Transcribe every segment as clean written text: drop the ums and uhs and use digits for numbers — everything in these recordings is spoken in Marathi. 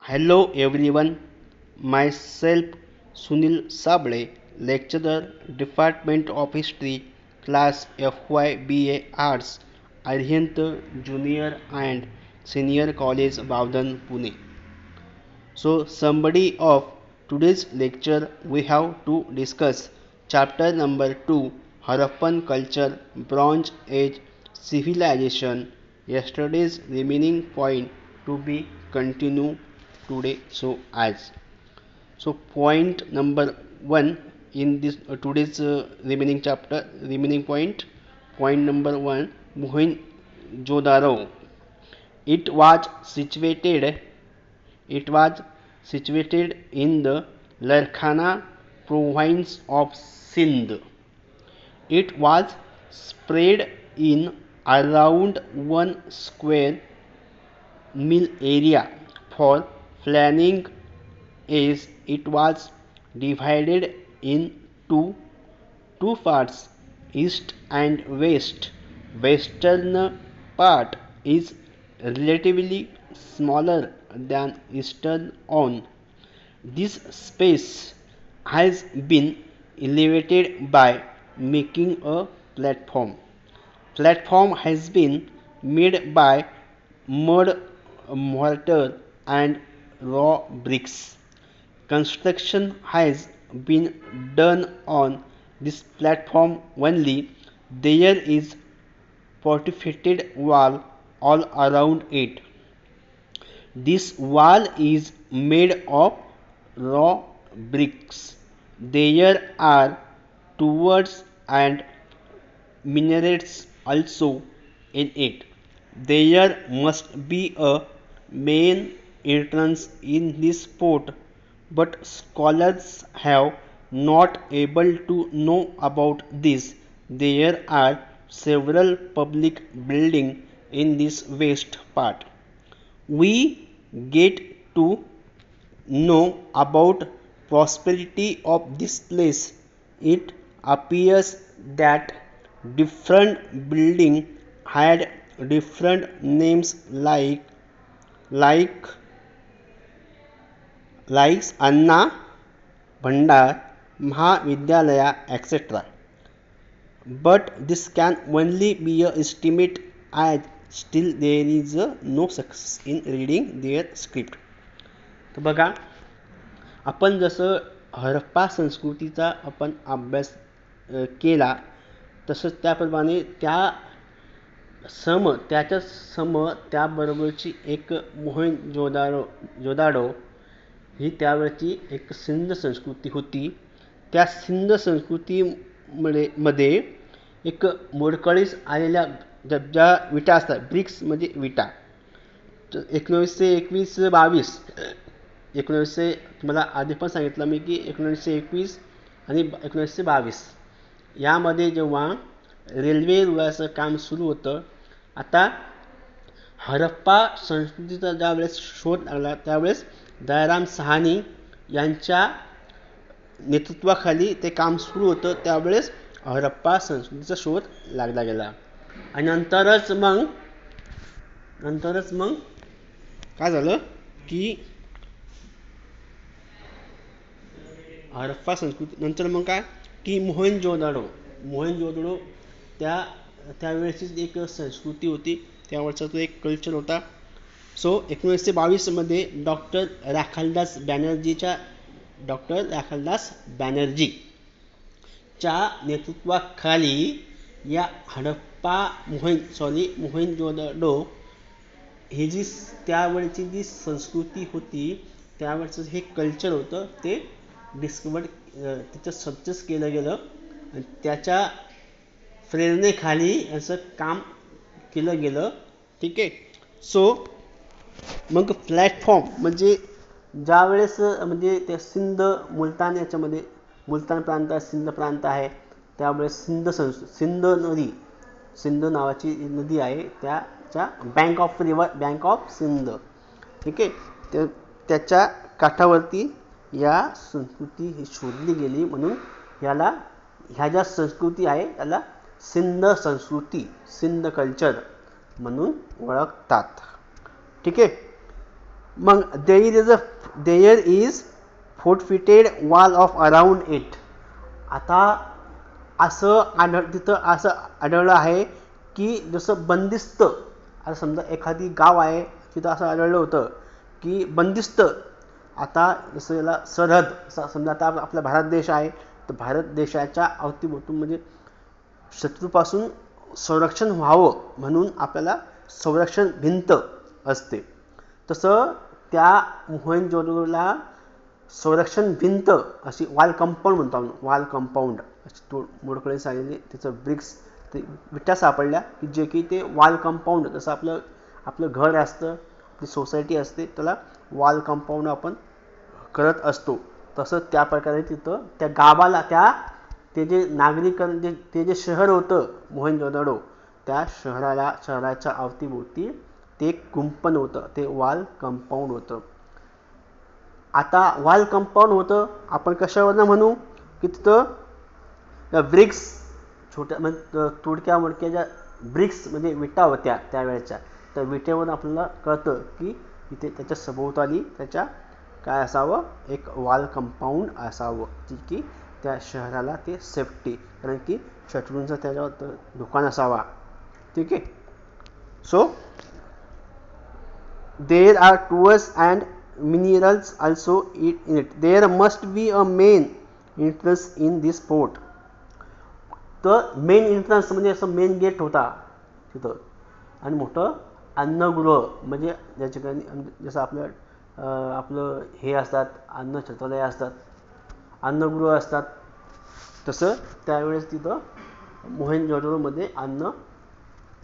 Hello everyone, myself Sunil Sable, lecturer, Department of History, class FY Arts, Arhant Junior and Senior College, Bavdan, Pune. So, somebody of today's lecture, we have to discuss chapter number 2, Harappan Culture, Bronze Age Civilization, yesterday's remaining point to be continued today. So point number 1 in this today's remaining chapter, remaining point number 1, Mohenjo-daro. It was situated it was situated in the Larkana province of Sindh. It was spread in around 1 square mile area for planning as it was divided into two parts, east and west. Western part is relatively smaller than eastern one. This space has been elevated by making a platform. Platform has been made by mud, mortar and raw bricks. Construction has been done on this platform only. There is fortified wall all around it. This wall is made of raw bricks. There are towers and minarets also in it. There must be a main entrance in this fort, but scholars have not able to know about this. There are several public buildings in this west part. We get to know about prosperity of this place. It appears that different buildings had different names like Anna Bhandar, Mahavidyalaya, etc. But this can only be a estimate as still there is no success in reading their script. तर बघा, आपण जसं हरप्पा संस्कृतीचा आपण अभ्यास केला, तसंच त्याप्रमाणे त्याच्या त्याबरोबरची एक मोहेंजोदारो ही त्यावेळची एक सिंध संस्कृती होती. त्या सिंध संस्कृतीमध्ये एक मोडकळीस आलेल्या ज्या विटा असतात, ब्रिक्स म्हणजे विटा, 1921-22 तुम्हाला आधी पण सांगितलं मी की 1921 आणि 1922 यामध्ये जेव्हा रेल्वे रुळाचं काम सुरू होतं, आता हरप्पा संस्कृतीचा ज्यावेळेस शोध लागला त्यावेळेस दयाराम साहनी यांच्या नेतृत्वाखाली ते काम सुरू होतं. त्यावेळेस हरप्पा संस्कृतीचा शोध लागला गेला आणि नंतरच मग काय झालं की हरप्पा संस्कृती नंतर मग काय की मोहेंजोदडो त्यावेळेची एक संस्कृती होती, त्यावेळेचा तो एक कल्चर होता. सो 1922 मध्ये डॉक्टर राखालदास बॅनर्जीच्या नेतृत्वाखाली या मोहेंजोदडो ही जी त्यावेळची जी संस्कृती होती, त्यावेळचं हे कल्चर होतं, ते त्याचं सर्चेस केलं गेलं आणि त्याच्या प्रेरणेखाली याचं काम केलं गेलं. ठीक आहे. सो मग प्लॅटफॉर्म म्हणजे ज्यावेळेस म्हणजे त्या मुलतान याच्यामध्ये मुलतान प्रांत सिंध प्रांत आहे, त्यावेळेस सिंध नावाची नदी आहे, त्याच्या बँक ऑफ सिंध, ठीक आहे, त्याच्या काठावरती या संस्कृती ही शोधली गेली. म्हणून ह्या ज्या संस्कृती आहे त्याला सिंध संस्कृती, सिंध कल्चर म्हणून ओळखतात. ठीक आहे. मग there is fortified wall of around it. आता तिथं असं आढळलं आहे की जसं बंदिस्त, आता समजा एखादी गाव आहे तिथं असं आढळलं होतं की बंदिस्त, आता जसं याला सरहद, समजा आता आपला भारत देश आहे तर भारत देशाच्या अवतीभोवतून म्हणजे शत्रूपासून संरक्षण व्हावं म्हणून आपल्याला संरक्षण भिंत असते, तसं त्या मोहेंजोदडोला संरक्षण भिंत अशी वॉल कंपाऊंड म्हणतो आपण, वॉल कंपाऊंड अशी मोडकळी सांगितली, त्याचं ब्रिक्स ते विटा सापडल्या की जे की ते वॉल कंपाऊंड, जसं आपलं घर असतं, आपली सोसायटी असते, त्याला वॉल कंपाऊंड आपण करत असतो, तसं त्या प्रकारे तिथं त्या गावाला ते जे नागरिकांचे ते जे शहर होतं मोहेंजोदडो, त्या शहराच्या अवतीभोवती ते कुंपण होतं, ते वॉल कंपाऊंड होतं. आता वॉल कंपाऊंड होतं आपण कशावरनं म्हणू की तिथं ब्रिक्स, छोट्या म्हणजे तुडक्या मोडक्या ज्या ब्रिक्स म्हणजे विटा होत्या त्यावेळेच्या, त्या विटेवरून आपल्याला कळतं की इथे त्याच्या सभोवताली त्याच्या काय असावं, एक वॉल कंपाऊंड असावं, जी की त्या शहराला ते सेफ्टी, कारण की शत्रूंचा त्याच्यावर धोका नसावा. ठीक आहे. So there are tools and minerals also in it. There must be a main entrance in this fort. तर मेन एंट्रन्स म्हणजे असं मेन गेट होता तिथं, आणि मोठं अन्नगृह म्हणजे ज्या ठिकाणी जसं आपलं हे असतात, अन्न छत्रालय असतात, अन्नगृह असतात, तसं त्यावेळेस तिथं मोहेंजोदडोमध्ये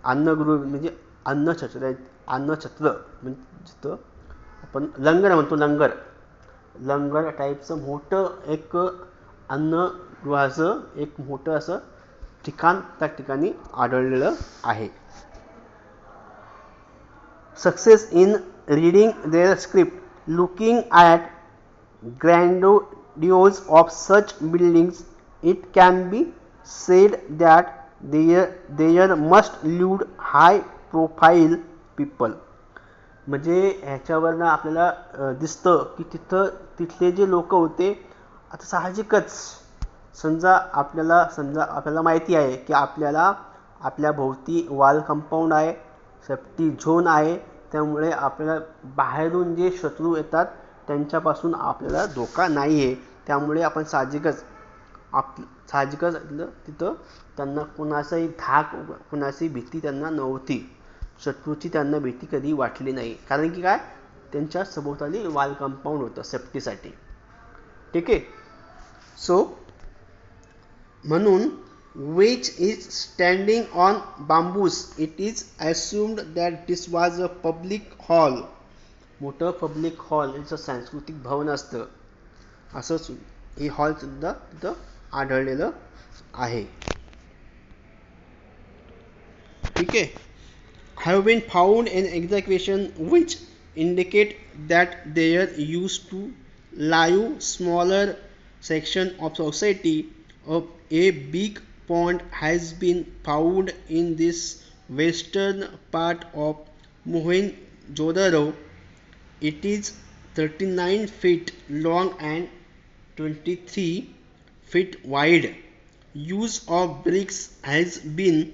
अन्नगृह म्हणजे अन्नछत्र म्हणजे जिथं आपण लंगर म्हणतो, लंगर टाईपचं मोठं एक अन्नगृहाचं एक मोठं असं ठिकाण त्या ठिकाणी आढळलेलं आहे. Success in reading their script, looking at grandiose of such buildings, it can be said that there must lived high profile people. म्हणजे ह्याच्यावरनं आपल्याला दिसतं की तिथले जे लोक होते, आता साहजिकच समजा आपल्याला माहिती आहे की आपल्या भोवती वॉल कंपाऊंड आहे, सेफ्टी झोन आहे, त्यामुळे आपल्याला बाहेरून जे शत्रू येतात त्यांच्यापासून आपल्याला धोका नाही आहे, त्यामुळे आपण साहजिकच तिथं त्यांना कुणाचाही कुणाची भीती त्यांना नव्हती, शत्रूची त्यांना भीती कधी वाटली नाही, कारण की काय त्यांच्या सभोवताली वॉल कंपाऊंड होतं सेफ्टीसाठी. ठीक आहे. सो म्हणून which is standing on bamboos, it is assumed that this was a public hall. मोठं पब्लिक हॉल, याचं सांस्कृतिक भवन असतं, असं हे हॉल सुद्धा तिथं आढळलेलं आहे. ठीक आहे. have been found in excavation which indicate that there used to live smaller section of society. A big pond has been found in this western part of Mohenjo-daro. It is 39 feet long and 23 feet wide. Use of bricks has been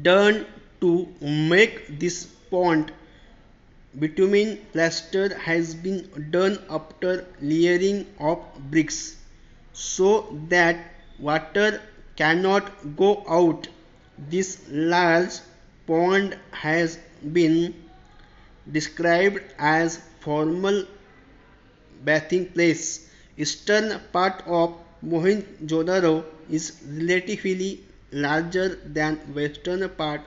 done to make this pond. Bitumen plaster has been done after layering of bricks so that water cannot go out. This large pond has been described as formal bathing place. Eastern part of Mohenjo-daro is relatively larger than western part.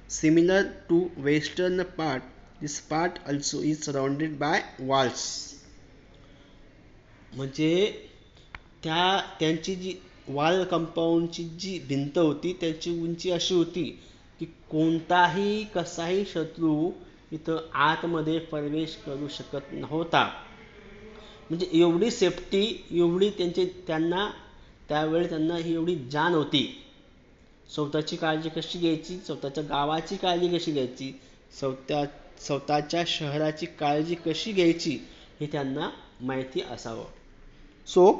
Similar to western part, this part also is surrounded by walls. म्हणजे त्यांची जी वॉल कंपाऊंडची जी भिंत होती त्याची उंची अशी होती की कोणताही कसाही शत्रू इथं आतमध्ये प्रवेश करू शकत नव्हता. म्हणजे एवढी सेफ्टी, एवढी त्यांना त्यावेळी त्यांना ही एवढी जाण होती. स्वतःची काळजी कशी घ्यायची, स्वतःच्या गावाची काळजी कशी घ्यायची, स्वतःच्या शहराची काळजी कशी घ्यायची हे त्यांना माहिती असावं. So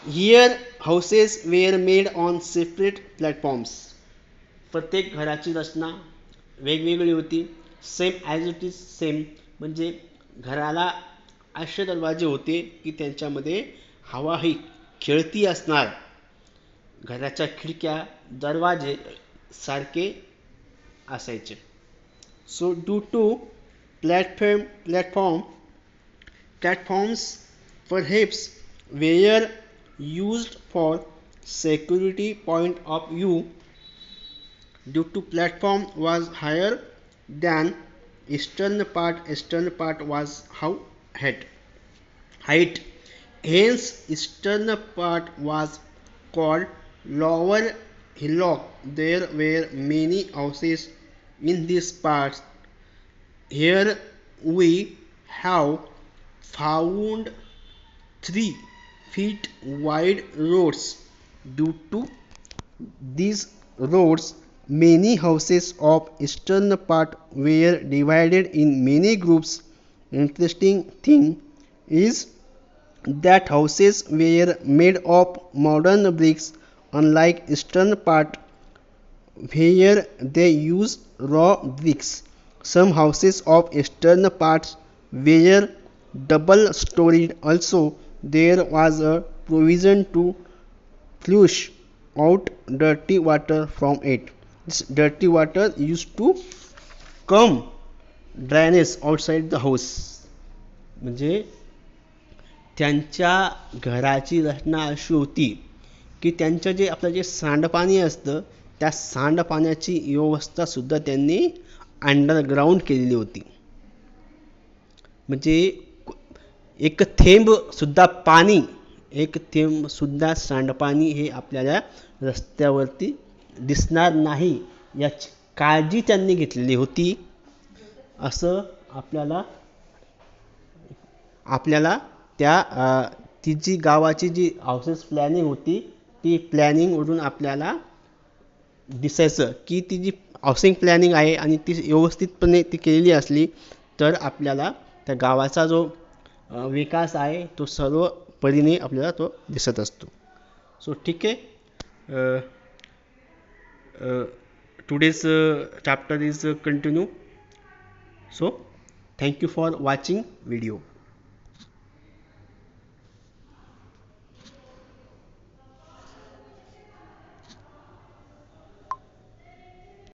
here houses were made on separate platforms. प्रत्येक घराची रचना वेगवेगळी होती. Same as it is same, म्हणजे घराला असे दरवाजे होते की त्यांच्यामध्ये हवा ही खेळती असणार. घराच्या खिडक्या दरवाजे सारखे असायचे. So due to platforms perhaps were used for security point of view. Due to platform was higher than eastern part was height, hence eastern part was called lower hillock. There were many houses in this part. Here we have found 3 feet wide roads. Due to these roads, many houses of eastern part were divided in many groups. Interesting thing is that houses were made of modern bricks, unlike eastern part where they use raw bricks. Some houses of eastern parts were double storied. Also, there was a provision to flush out dirty water from it. This dirty water used to come drainage outside the house. म्हणजे त्यांच्या घराची रचना अशी होती की त्यांचं जे आपलं जे सांडपाणी असतं त्या सांडपाण्याची व्यवस्था सुद्धा त्यांनी अंडरग्राऊंड केलेली होती. म्हणजे एक थेंब सुद्धा सांडपाणी हे आपल्याला रस्त्यावरती दिसणार नाही याची काळजी त्यांनी घेतलेली होती. असं आपल्याला ती जी गावाची जी हाऊसेस प्लॅनिंग होती ती प्लॅनिंगवरून आपल्याला दिसायचं की ती जी हाऊसिंग प्लॅनिंग आहे आणि ती व्यवस्थितपणे ती केलेली असली तर आपल्याला त्या गावाचा जो विकास आहे तो सर्व परीने आपल्याला तो दिसत असतो. सो ठीक आहे. Today's chapter is continue. So thank you for watching video.